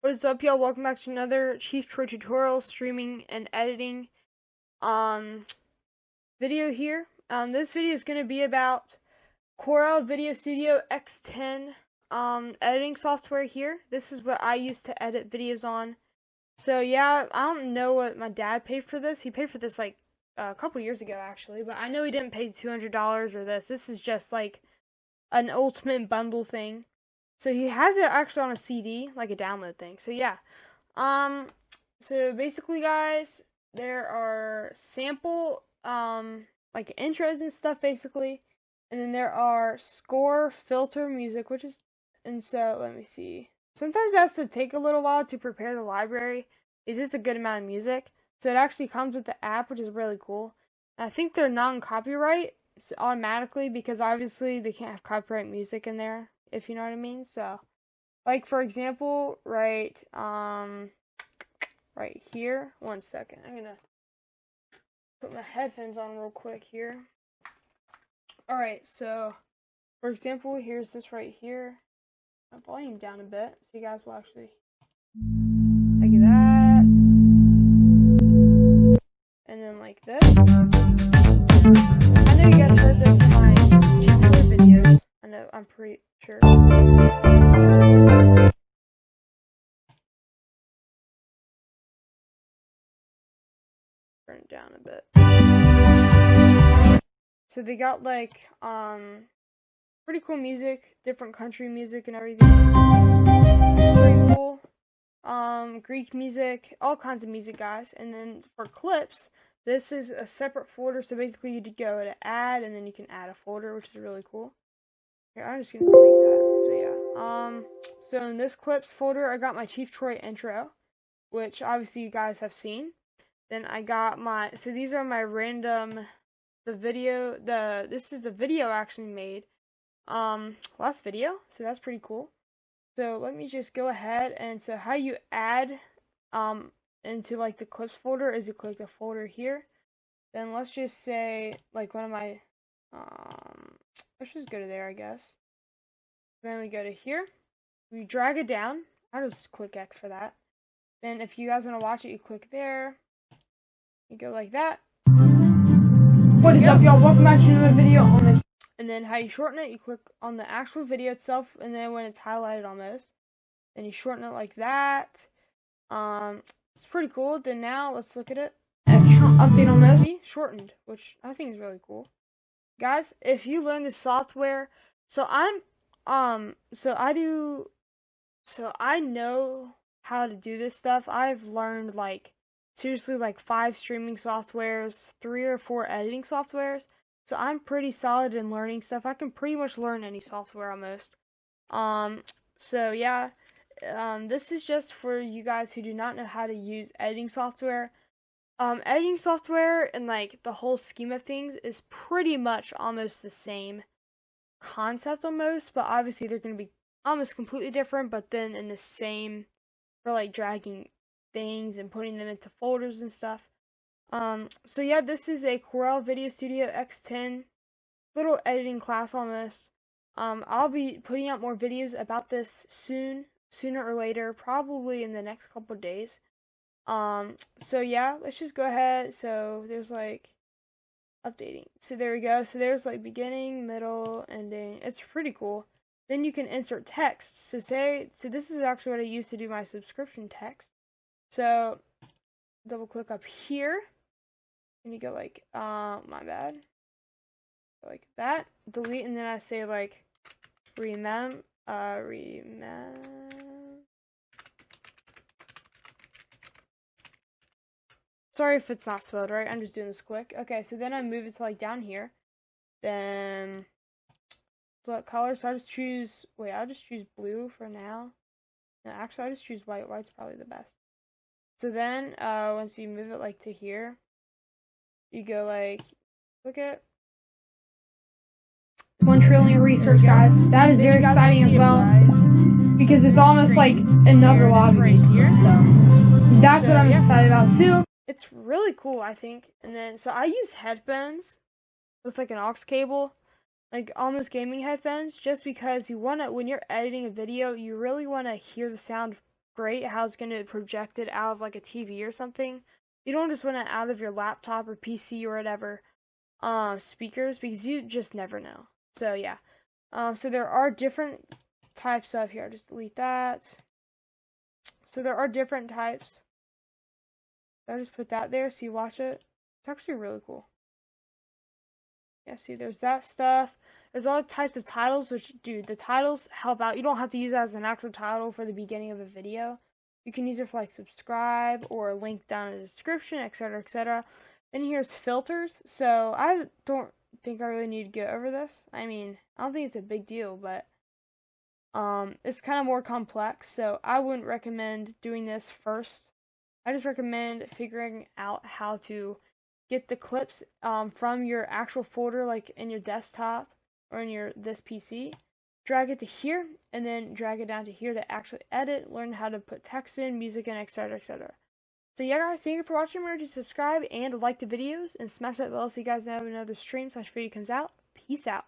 What is up, y'all? Welcome back to another Chief Troy tutorial streaming and editing video here. This video is going to be about Corel Video Studio X10 editing software here. This is what I use to edit videos on. So yeah, I don't know what my dad paid for this. He paid for this like a couple years ago actually, but I know he didn't pay $200 or this. This is just like an ultimate bundle thing. So he has it actually on a CD, like a download thing. So yeah. So basically guys, there are sample like intros and stuff basically. And then there are score, filter, music, and so let me see. Sometimes it has to take a little while to prepare the library. It's just a good amount of music. So it actually comes with the app, which is really cool. And I think they're non-copyright automatically because obviously they can't have copyright music in there, if you know what I mean. So, like for example, right here. One second. I'm gonna put my headphones on real quick here. Alright, so for example, here's this right here. My volume down a bit, so you guys will actually like that. And then like this. I know you guys heard this in my tutorial videos. I know, I'm pretty sure. Turn it down a bit. So they got like pretty cool music, different country music and everything. Pretty cool. Greek music, all kinds of music, guys. And then for clips, this is a separate folder. So basically, you go to add, and then you can add a folder, which is really cool. Here, I'm just gonna delete that. So yeah. So in this clips folder, I got my Chief Troy intro, which obviously you guys have seen. Then I got my. So these are my random. This is the video I actually made last video, so that's pretty cool. So let me just go ahead, and so how you add into like the clips folder is you click the folder here. Then let's just say like one of my let's just go to there, I guess. Then we go to here, we drag it down. I'll just click X for that. Then if you guys want to watch it, you click there, you go like that. What is up, y'all? Welcome back to another video on this. And then how you shorten it, you click on the actual video itself, and then when it's highlighted almost, then you shorten it like that. It's pretty cool. Then now let's look at it. Account update on this. Shortened, which I think is really cool. Guys, if you learn this software, so I know how to do this stuff. I've learned like seriously like 5 streaming softwares, 3 or 4 editing softwares. So I'm pretty solid in learning stuff. I can pretty much learn any software almost. So yeah, this is just for you guys who do not know how to use editing software. Editing software and like the whole scheme of things is pretty much almost the same concept almost, but obviously they're going to be almost completely different, but then in the same for like dragging things and putting them into folders and stuff. So yeah, this is a Corel Video Studio X10 little editing class almost. I'll be putting out more videos about this sooner or later, probably in the next couple of days. So yeah, let's just go ahead. So there's like updating. So there we go. So there's like beginning, middle, ending. It's pretty cool. Then you can insert text. So this is actually what I use to do my subscription text. So double click up here and you go like my bad, like that, delete, and then I say like sorry if it's not spelled right, I'm just doing this quick. Okay, so then I move it to like down here, then select color. So I'll just choose blue for now. No, actually I'll just choose white. White's probably the best. So then, once you move it like to here, you go like, look at 1 trillion research, guys. That is very exciting as well, because it's almost like another lobby here. So that's what I'm excited about too. It's really cool, I think. And then, so I use headphones with like an aux cable, like almost gaming headphones, just because you wanna, when you're editing a video, you really wanna hear the sound great how it's going to project it out of like a TV or something. You don't just want it out of your laptop or PC or whatever speakers, because you just never know. So yeah. So there are different types of, here, I'll just delete that. So there are different types. I'll just put that there so you watch it. It's actually really cool. Yeah, see, there's that stuff. There's all types of titles, which, dude, the titles help out. You don't have to use it as an actual title for the beginning of a video. You can use it for, like, subscribe or link down in the description, etc., etc. Then here's filters. So I don't think I really need to go over this. I mean, I don't think it's a big deal, but it's kind of more complex. So I wouldn't recommend doing this first. I just recommend figuring out how to get the clips from your actual folder, like in your desktop or in this PC, drag it to here, and then drag it down to here to actually edit, learn how to put text in, music in, etc., etc. So yeah, guys, thank you for watching. Remember to subscribe and like the videos, and smash that bell so you guys know when another stream/video comes out. Peace out.